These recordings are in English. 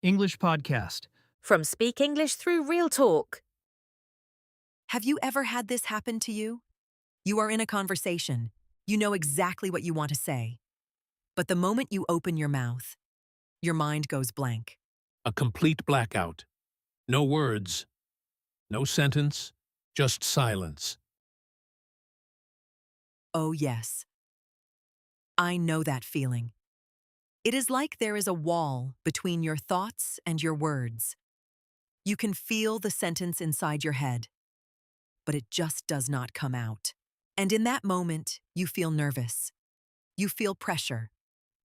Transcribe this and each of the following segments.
English podcast. From Speak English through Realtalk. Have you ever had this happen to you? You are in a conversation. You know exactly what you want to say. But the moment you open your mouth, your mind goes blank. A complete blackout. No words. No sentence. Just silence. Oh, yes. I know that feeling. It is like there is a wall between your thoughts and your words. You can feel the sentence inside your head, but it just does not come out. And in that moment, you feel nervous. You feel pressure,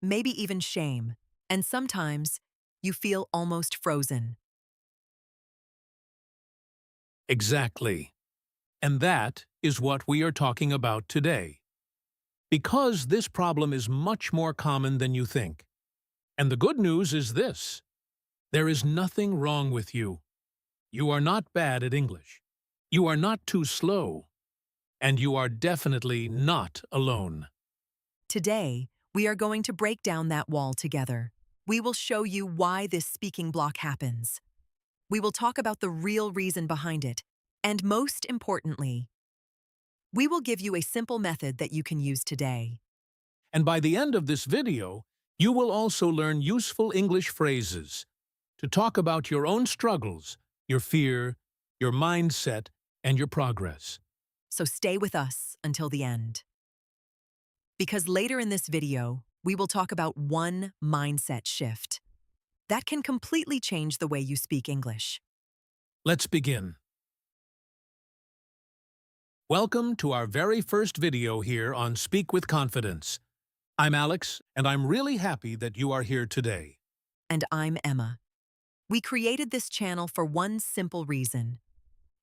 maybe even shame, and sometimes you feel almost frozen. Exactly. And that is what we are talking about today. Because this problem is much more common than you think. And the good news is this: there is nothing wrong with you. You are not bad at English. You are not too slow. And you are definitely not alone. Today, we are going to break down that wall together. We will show you why this speaking block happens. We will talk about the real reason behind it. And most importantly, we will give you a simple method that you can use today. And by the end of this video, you will also learn useful English phrases to talk about your own struggles, your fear, your mindset, and your progress. So stay with us until the end. Because later in this video, we will talk about one mindset shift that can completely change the way you speak English. Let's begin. Welcome to our very first video here on Speak with Confidence. I'm Alex, and I'm really happy that you are here today. And I'm Emma. We created this channel for one simple reason.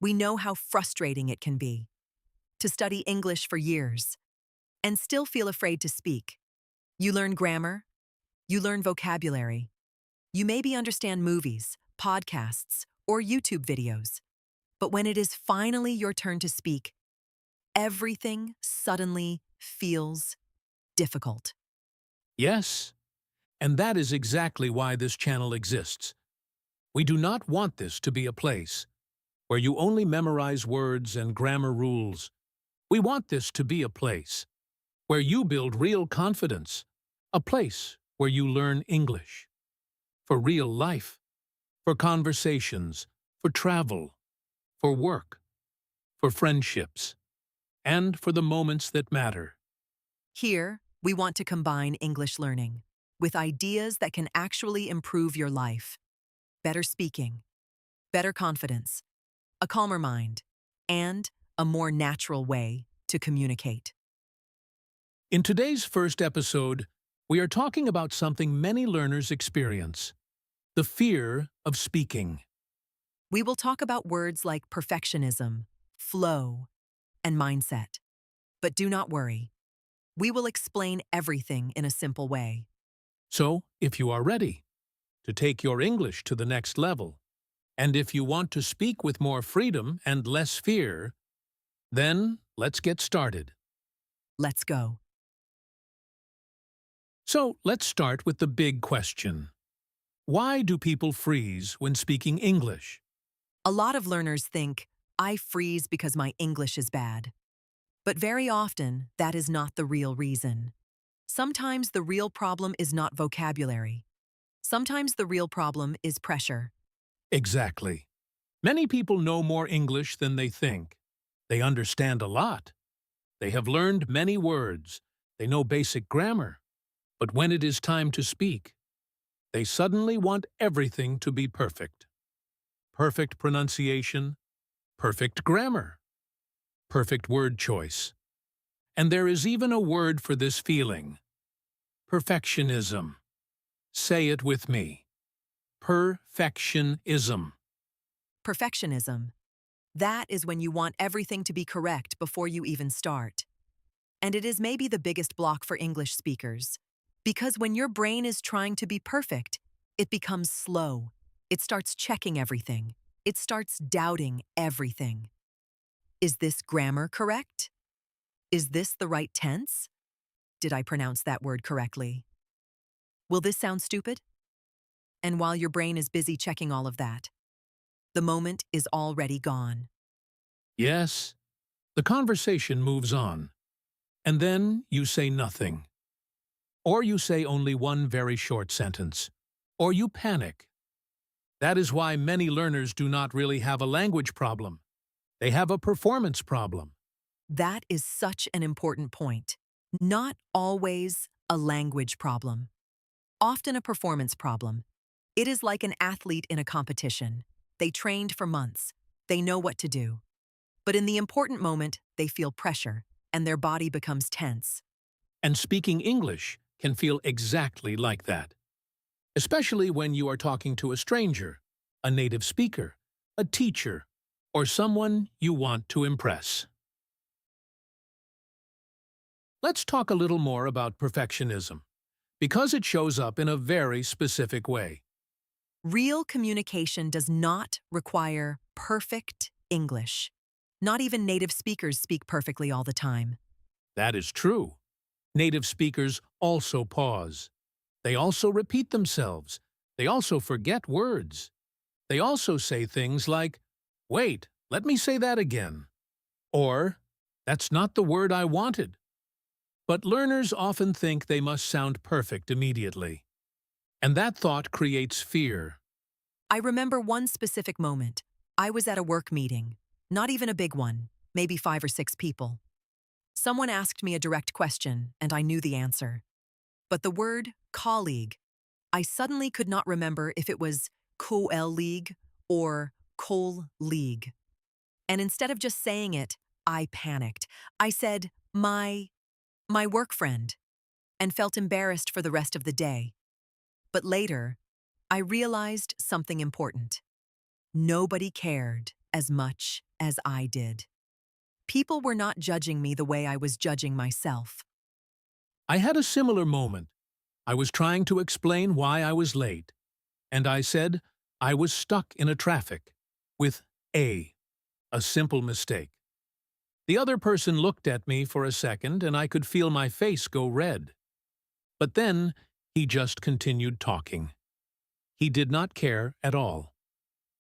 We know how frustrating it can be to study English for years and still feel afraid to speak. You learn grammar, you learn vocabulary, you maybe understand movies, podcasts, or YouTube videos. But when it is finally your turn to speak, everything suddenly feels difficult. Yes, and that is exactly why this channel exists. We do not want this to be a place where you only memorize words and grammar rules. We want this to be a place where you build real confidence, a place where you learn English. For real life, for conversations, for travel, for work, for friendships, and for the moments that matter. Here, we want to combine English learning with ideas that can actually improve your life. Better speaking, better confidence, a calmer mind, and a more natural way to communicate. In today's first episode, we are talking about something many learners experience: the fear of speaking. We will talk about words like perfectionism, flow, and mindset. But do not worry. We will explain everything in a simple way. So, if you are ready to take your English to the next level, and if you want to speak with more freedom and less fear, then let's get started. Let's go. So, let's start with the big question. Why do people freeze when speaking English? A lot of learners think, I freeze because my English is bad. But very often, that is not the real reason. Sometimes the real problem is not vocabulary. Sometimes the real problem is pressure. Exactly. Many people know more English than they think. They understand a lot. They have learned many words. They know basic grammar. But when it is time to speak, they suddenly want everything to be perfect. Perfect pronunciation, perfect grammar, perfect word choice. And there is even a word for this feeling: perfectionism. Say it with me. Perfectionism. Perfectionism. That is when you want everything to be correct before you even start. And it is maybe the biggest block for English speakers. Because when your brain is trying to be perfect, it becomes slow. It starts checking everything. It starts doubting everything. Is this grammar correct? Is this the right tense? Did I pronounce that word correctly? Will this sound stupid? And while your brain is busy checking all of that, the moment is already gone. Yes, the conversation moves on, and then you say nothing. Or you say only one very short sentence. Or you panic. That is why many learners do not really have a language problem. They have a performance problem. That is such an important point. Not always a language problem, often a performance problem. It is like an athlete in a competition. They trained for months. They know what to do. But in the important moment, they feel pressure, and their body becomes tense. And speaking English can feel exactly like that. Especially when you are talking to a stranger, a native speaker, a teacher, or someone you want to impress. Let's talk a little more about perfectionism, because it shows up in a very specific way. Real communication does not require perfect English. Not even native speakers speak perfectly all the time. That is true. Native speakers also pause. They also repeat themselves. They also forget words. They also say things like, "Wait, let me say that again." Or, "That's not the word I wanted." But learners often think they must sound perfect immediately. And that thought creates fear. I remember one specific moment. I was at a work meeting, not even a big one, maybe 5 or 6 people. Someone asked me a direct question, and I knew the answer. But the word colleague, I suddenly could not remember if it was co-league or league. And instead of just saying it, I panicked. I said, my work friend, and felt embarrassed for the rest of the day. But later, I realized something important. Nobody cared as much as I did. People were not judging me the way I was judging myself. I had a similar moment. I was trying to explain why I was late, and I said I was stuck in a traffic with a simple mistake. The other person looked at me for a second, and I could feel my face go red. But then he just continued talking. He did not care at all.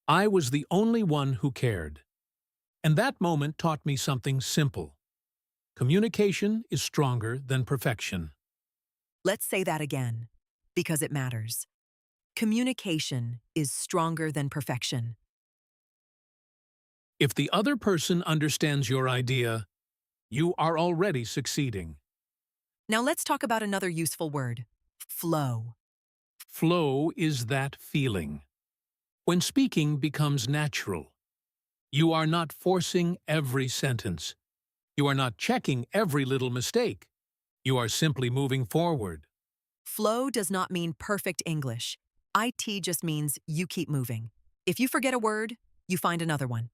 I was the only one who cared. And that moment taught me something simple. Communication is stronger than perfection. Let's say that again, because it matters. Communication is stronger than perfection. If the other person understands your idea, you are already succeeding. Now let's talk about another useful word, flow. Flow is that feeling. When speaking becomes natural. You are not forcing every sentence. You are not checking every little mistake. You are simply moving forward. Flow does not mean perfect English. IT just means you keep moving. If you forget a word, you find another one.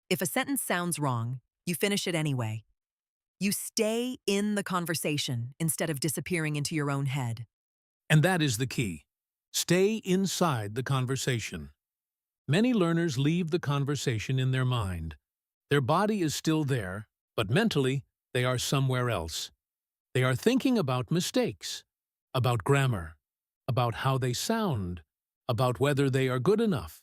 If a sentence sounds wrong, you finish it anyway. You stay in the conversation instead of disappearing into your own head. And that is the key. Stay inside the conversation. Many learners leave the conversation in their mind. Their body is still there, but mentally, they are somewhere else. They are thinking about mistakes, about grammar, about how they sound, about whether they are good enough.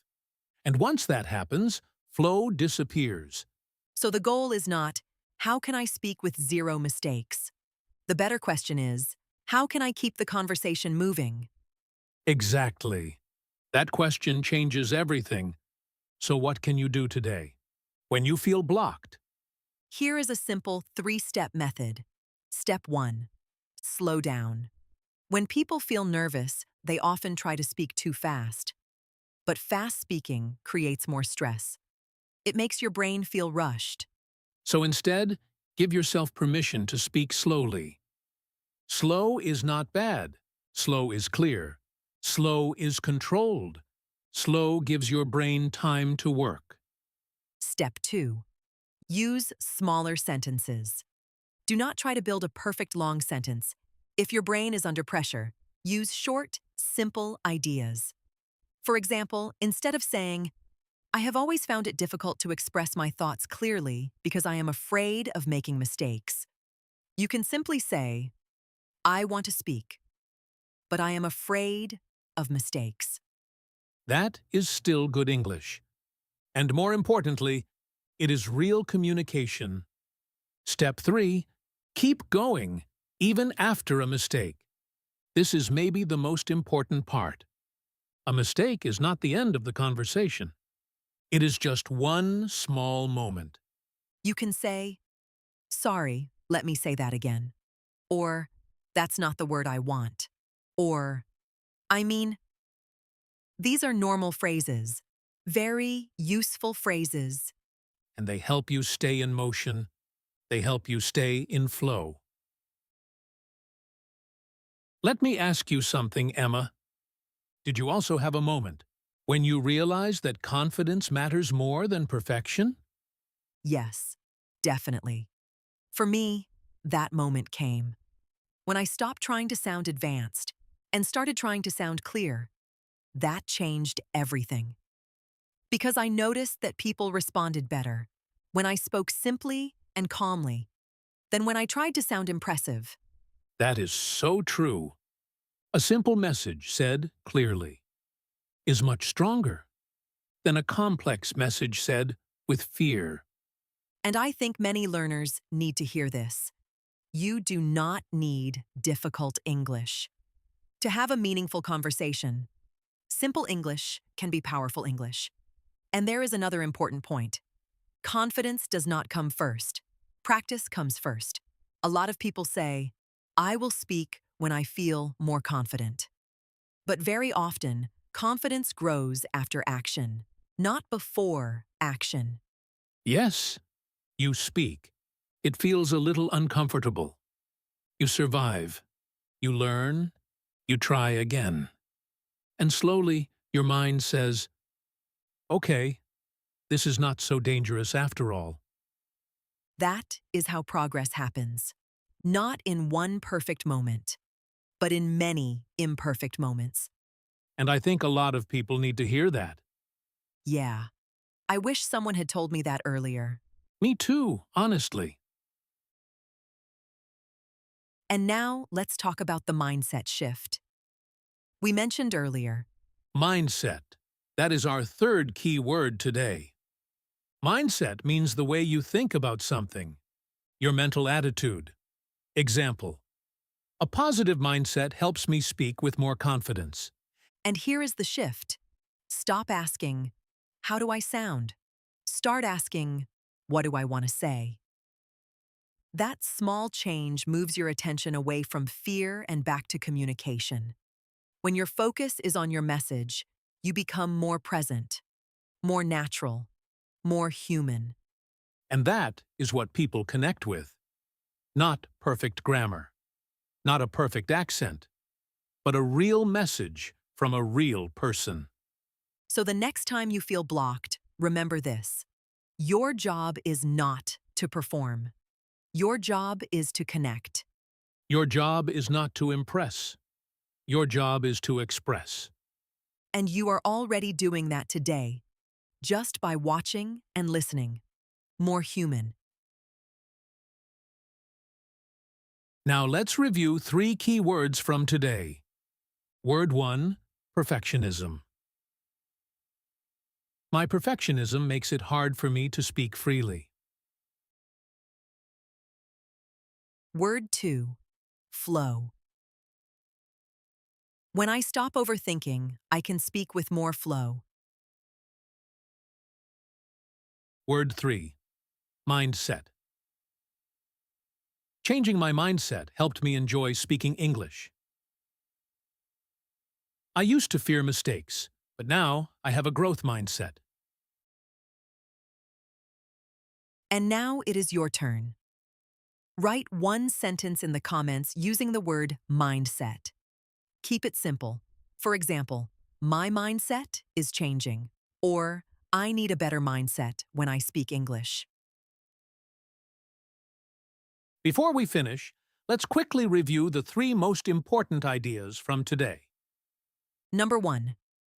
And once that happens, flow disappears. So the goal is not, how can I speak with 0 mistakes? The better question is, how can I keep the conversation moving? Exactly. That question changes everything. So what can you do today? When you feel blocked, Here is a simple 3-step method. Step 1. Slow down. When people feel nervous, they often try to speak too fast. But fast speaking creates more stress. It makes your brain feel rushed. so instead, give yourself permission to speak slowly. Slow is not bad. Slow is clear. Slow is controlled. Slow gives your brain time to work. Step 2. Use smaller sentences. Do not try to build a perfect long sentence. If your brain is under pressure, use short, simple ideas. For example, instead of saying, I have always found it difficult to express my thoughts clearly because I am afraid of making mistakes, you can simply say, I want to speak, but I am afraid of mistakes. That is still good English. And more importantly, it is real communication. Step 3. Keep going, even after a mistake. This is maybe the most important part. A mistake is not the end of the conversation. It is just one small moment. You can say, "Sorry, let me say that again." Or, "That's not the word I want." Or, "I mean," these are normal phrases, very useful phrases. And they help you stay in motion. They help you stay in flow. Let me ask you something, Emma. Did you also have a moment when you realized that confidence matters more than perfection? Yes, definitely. For me, that moment came when I stopped trying to sound advanced and started trying to sound clear. That changed everything. Because I noticed that people responded better when I spoke simply and calmly than when I tried to sound impressive. That is so true. A simple message said clearly is much stronger than a complex message said with fear. And I think many learners need to hear this. You do not need difficult English to have a meaningful conversation. Simple English can be powerful English. And there is another important point. Confidence does not come first. Practice comes first. A lot of people say, "I will speak when I feel more confident." But very often, confidence grows after action, not before action. Yes, you speak. It feels a little uncomfortable. You survive. You learn. You try again. And slowly, your mind says, "Okay, this is not so dangerous after all." That is how progress happens. Not in one perfect moment, but in many imperfect moments. And I think a lot of people need to hear that. Yeah, I wish someone had told me that earlier. Me too, honestly. And now let's talk about the mindset shift. We mentioned earlier, Mindset. That is our third key word today. Mindset means the way you think about something, your mental attitude. Example: a positive mindset helps me speak with more confidence. and here is the shift. Stop asking, "How do I sound?" Start asking, "What do I want to say?" That small change moves your attention away from fear and back to communication. When your focus is on your message, you become more present, more natural, more human. And that is what people connect with. Not perfect grammar, not a perfect accent, but a real message from a real person. So the next time you feel blocked, remember this. Your job is not to perform. Your job is to connect. Your job is not to impress. Your job is to express. And you are already doing that today, just by watching and listening. More human. Now let's review 3 key words from today. Word 1, perfectionism. My perfectionism makes it hard for me to speak freely. Word 2, flow. When I stop overthinking, I can speak with more flow. Word 3, mindset. Changing my mindset helped me enjoy speaking English. I used to fear mistakes, but now I have a growth mindset. And now it is your turn. Write one sentence in the comments using the word mindset. Keep it simple. For example, my mindset is changing, or I need a better mindset when I speak English. Before we finish, let's quickly review the 3 most important ideas from today. Number 1,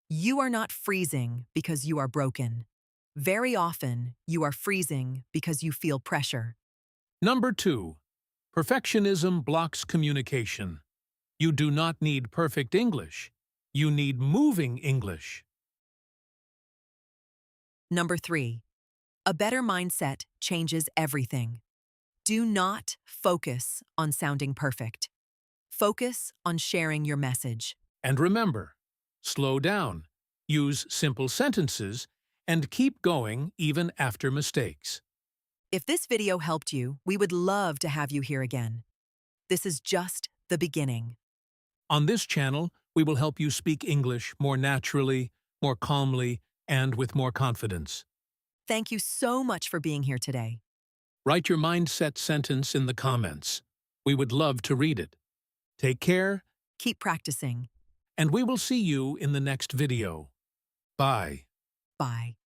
you are not freezing because you are broken. Very often, you are freezing because you feel pressure. Number 2, perfectionism blocks communication. You do not need perfect English. You need moving English. Number 3. A better mindset changes everything. Do not focus on sounding perfect. Focus on sharing your message. And remember, slow down, use simple sentences, and keep going even after mistakes. If this video helped you, we would love to have you here again. This is just the beginning. On this channel, we will help you speak English more naturally, more calmly, and with more confidence. Thank you so much for being here today. Write your mindset sentence in the comments. We would love to read it. Take care, Keep practicing. and we will see you in the next video. Bye. Bye.